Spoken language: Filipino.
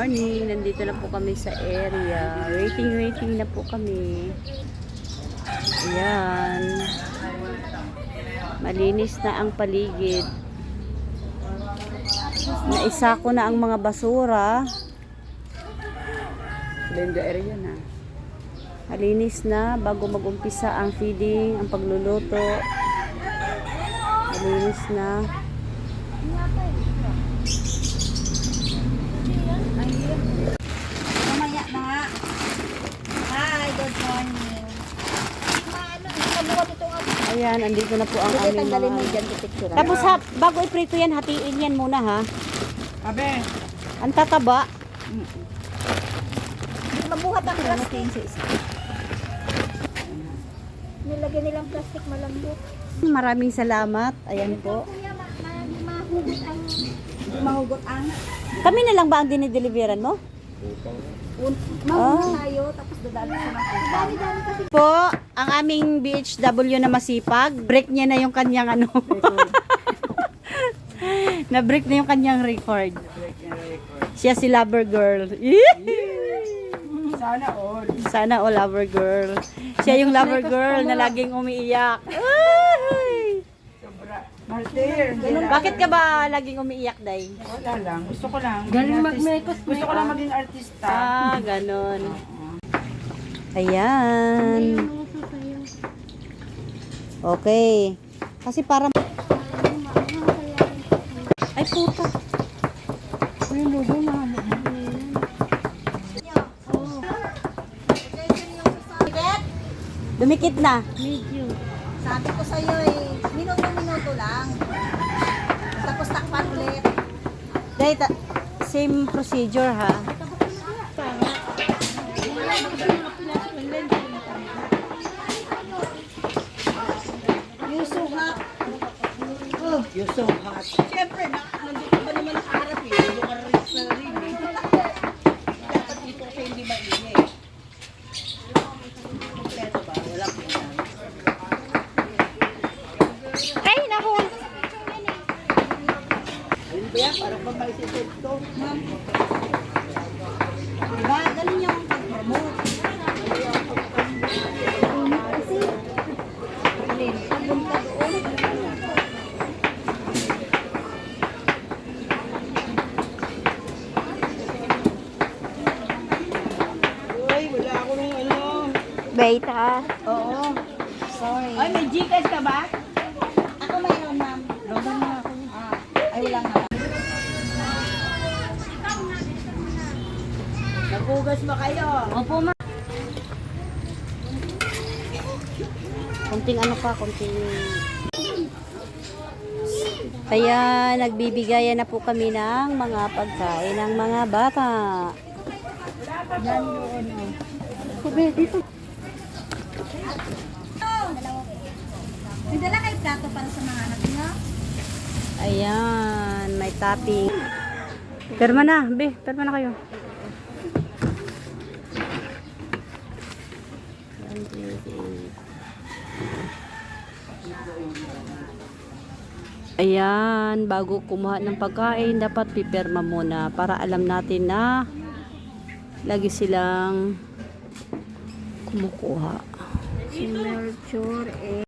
Morning, nandito na po kami sa area. Waiting na po kami. Ayan. Malinis na ang paligid. Naisa ko na ang mga basura. Blender area na. Malinis na bago mag-umpisa ang feeding, ang pagluluto. Malinis na. Mamaya na nga. Hi, good morning. Ayan, andito na po ang Sige, aming tanggalin mo mga... dyan sa picture. Tapos ha, bago iprito yan, hatiin yan muna ha. Abe, Ang tataba. Mabuhat ang plastic. Nilagyan nilang plastic malambot. Maraming salamat. Ayan po. Kuya, mahugot ang Kami na lang ba ang dinideliveran mo? mahugot tayo, tapos dadali sa mga dami kasi. Po, ang aming BHW na masipag, break niya na yung kanyang ano. Na-break na yung kanyang record. Siya si Lover Girl. sana all. Sana all Lover Girl. Siya yung Lover Girl na laging umiiyak. Ay! Sobra. Martir. Bakit ka ba laging umiiyak, Day? Wala lang. Gusto ko lang. Galing mag-makeup. Gusto ko lang maging artista. Ah, ganon. Ayan. Okay. Kasi para... Ay, puta. May logo na. Dumikit na. Sabi ko sa'yo minuto lang. Tapos takpan ulit. Day, same procedure ha. You so hot. You're so hot. Siyempre, nandito ba naman nakaharap eh. Yung kararip sa rin eh. Dapat dito kasi hindi mainit. Kompleto ba? Walang pinang. Ay, naku. Ayun ba yan? Parang ba may sisip to? Diba? Galing niya akong pag-promote. Kasi, pagpunta doon. Uy, wala ako ng ano. Beta. Oo. Sorry. Ay, may Gcash ka ba? Ako mayroon, ma'am. Logan na ako. Ay, wala nga. Nagugas ba kayo? Opo, ma. Kunting ano pa, kunting... Kaya nagbibigayan na po kami ng mga pagkain ng mga bata. Yan doon. Sabi, dito. May dala kayo plato para sa mga anak niyo? Ayan, may topping. Perma na, be. Perma na kayo. Ayan, bago kumuha ng pagkain, dapat pipirma muna para alam natin na lagi silang kumukuha. Signature